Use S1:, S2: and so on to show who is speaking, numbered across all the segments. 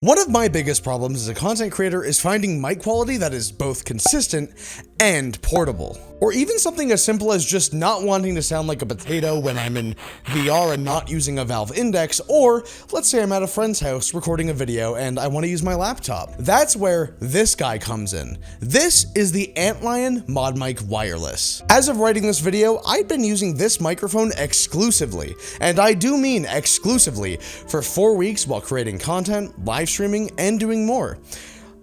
S1: One of my biggest problems as a content creator is finding mic quality that is both consistent and portable. Or even something as simple as just not wanting to sound like a potato when I'm in VR and not using a Valve Index, or let's say I'm at a friend's house recording a video and I want to use my laptop. That's where this guy comes in. This is the Antlion ModMic Wireless. As of writing this video, I've been using this microphone exclusively, and I do mean exclusively, for 4 weeks while creating content, live streaming, and doing more.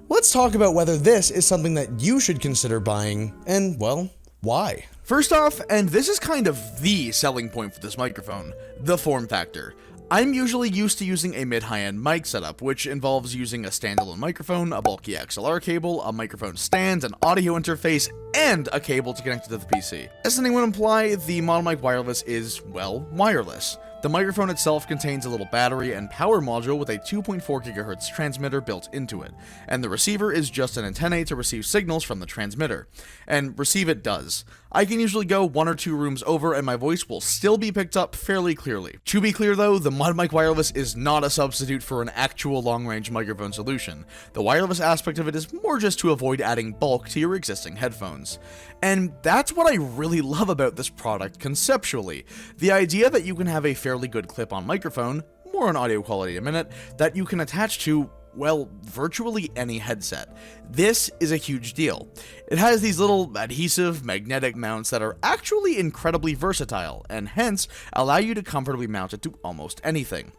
S1: Let's talk about whether this is something that you should consider buying, and well, why?
S2: First off, and this is kind of the selling point for this microphone, the form factor. I'm usually used to using a mid-high-end mic setup, which involves using a standalone microphone, a bulky XLR cable, a microphone stand, an audio interface, and a cable to connect it to the PC. As the name would imply, the ModMic Wireless is, well, wireless. The microphone itself contains a little battery and power module with a 2.4 GHz transmitter built into it, and the receiver is just an antenna to receive signals from the transmitter. And receive it does. I can usually go 1 or 2 rooms over and my voice will still be picked up fairly clearly. To be clear though, the ModMic Wireless is not a substitute for an actual long-range microphone solution. The wireless aspect of it is more just to avoid adding bulk to your existing headphones. And that's what I really love about this product conceptually. The idea that you can have a fairly good clip-on microphone, more on audio quality in a minute, that you can attach to, well, virtually any headset. This is a huge deal. It has these little adhesive magnetic mounts that are actually incredibly versatile, and hence allow you to comfortably mount it to almost anything.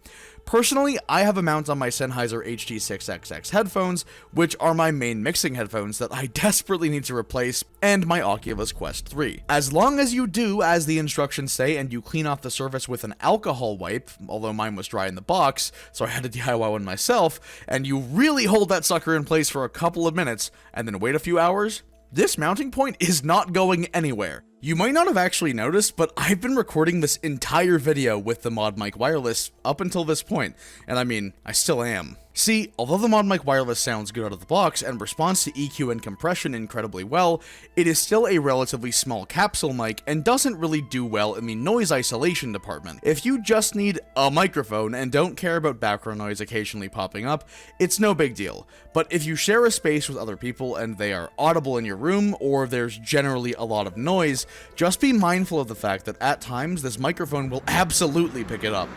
S2: Personally, I have a mount on my Sennheiser HD6XX headphones, which are my main mixing headphones that I desperately need to replace, and my Oculus Quest 3. As long as you do as the instructions say and you clean off the surface with an alcohol wipe, although mine was dry in the box, so I had to DIY one myself, and you really hold that sucker in place for a couple of minutes, and then wait a few hours, this mounting point is not going anywhere. You might not have actually noticed, but I've been recording this entire video with the ModMic Wireless up until this point, and I mean, I still am. See, although the ModMic Wireless sounds good out of the box and responds to EQ and compression incredibly well, it is still a relatively small capsule mic and doesn't really do well in the noise isolation department. If you just need a microphone and don't care about background noise occasionally popping up, it's no big deal. But if you share a space with other people and they are audible in your room, or there's generally a lot of noise, just be mindful of the fact that at times this microphone will absolutely pick it up.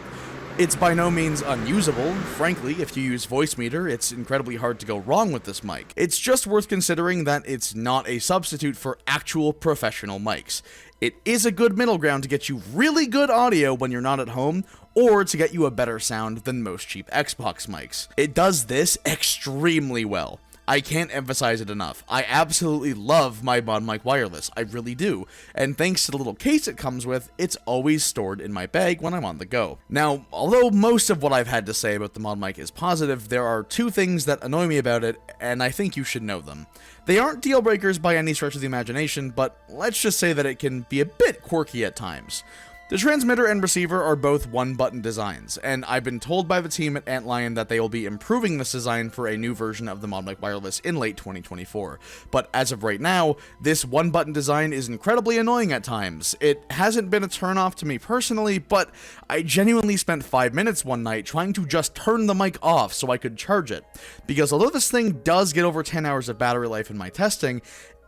S2: It's by no means unusable. Frankly, if you use Voicemeeter, it's incredibly hard to go wrong with this mic. It's just worth considering that it's not a substitute for actual professional mics. It is a good middle ground to get you really good audio when you're not at home, or to get you a better sound than most cheap Xbox mics. It does this extremely well. I can't emphasize it enough. I absolutely love my ModMic Wireless, I really do, and thanks to the little case it comes with, it's always stored in my bag when I'm on the go. Now, although most of what I've had to say about the ModMic is positive, there are 2 things that annoy me about it, and I think you should know them. They aren't deal breakers by any stretch of the imagination, but let's just say that it can be a bit quirky at times. The transmitter and receiver are both one-button designs, and I've been told by the team at Antlion that they will be improving this design for a new version of the ModMic Wireless in late 2024. But as of right now, this one-button design is incredibly annoying at times. It hasn't been a turn-off to me personally, but I genuinely spent 5 minutes one night trying to just turn the mic off so I could charge it. Because although this thing does get over 10 hours of battery life in my testing,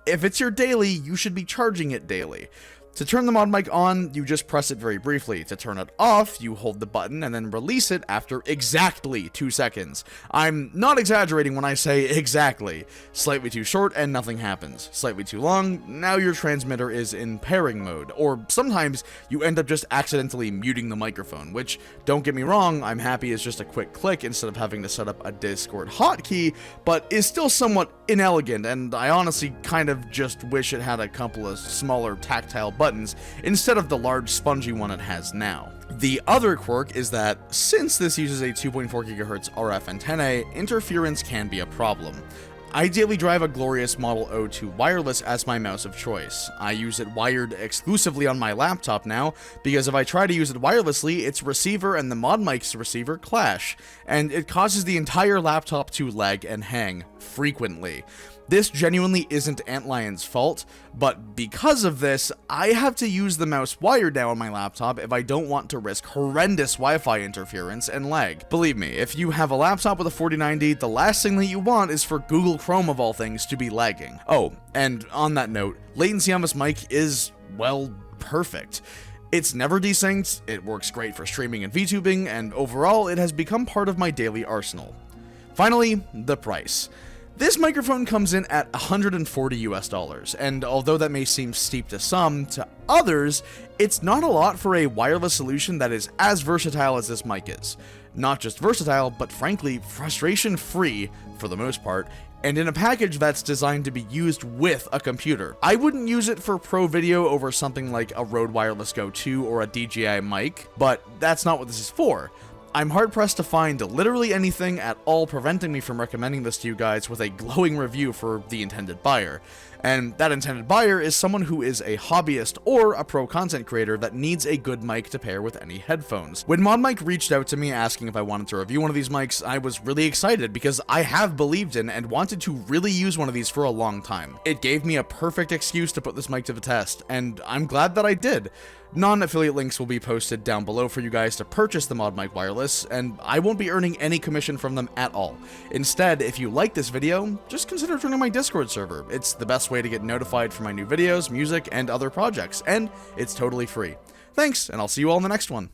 S2: if it's your daily, you should be charging it daily. To turn the ModMic on, you just press it very briefly. To turn it off, you hold the button and then release it after exactly 2 seconds. I'm not exaggerating when I say exactly. Slightly too short and nothing happens. Slightly too long, now your transmitter is in pairing mode. Or sometimes you end up just accidentally muting the microphone, which, don't get me wrong, I'm happy is just a quick click instead of having to set up a Discord hotkey, but is still somewhat inelegant, and I honestly kind of just wish it had a couple of smaller tactile buttons instead of the large spongy one it has now. The other quirk is that since this uses a 2.4 GHz RF antenna, interference can be a problem. I daily drive a glorious Model O2 wireless as my mouse of choice. I use it wired exclusively on my laptop now, because if I try to use it wirelessly, its receiver and the ModMic's receiver clash, and it causes the entire laptop to lag and hang frequently. This genuinely isn't Antlion's fault, but because of this, I have to use the mouse wired down on my laptop if I don't want to risk horrendous Wi-Fi interference and lag. Believe me, if you have a laptop with a 4090, the last thing that you want is for Google Chrome of all things to be lagging. Oh, and on that note, latency on this mic is, well, perfect. It's never desynced, it works great for streaming and VTubing, and overall, it has become part of my daily arsenal. Finally, the price. This microphone comes in at $140 US, and although that may seem steep to some, to others, it's not a lot for a wireless solution that is as versatile as this mic is. Not just versatile, but frankly, frustration-free, for the most part, and in a package that's designed to be used with a computer. I wouldn't use it for pro video over something like a Rode Wireless Go 2 or a DJI mic, but that's not what this is for. I'm hard-pressed to find literally anything at all preventing me from recommending this to you guys with a glowing review for the intended buyer. And that intended buyer is someone who is a hobbyist or a pro content creator that needs a good mic to pair with any headphones. When ModMic reached out to me asking if I wanted to review one of these mics, I was really excited because I have believed in and wanted to really use one of these for a long time. It gave me a perfect excuse to put this mic to the test, and I'm glad that I did. Non-affiliate links will be posted down below for you guys to purchase the ModMic Wireless, and I won't be earning any commission from them at all. Instead, if you like this video, just consider joining my Discord server. It's the best way to get notified for my new videos, music, and other projects, and it's totally free. Thanks, and I'll see you all in the next one.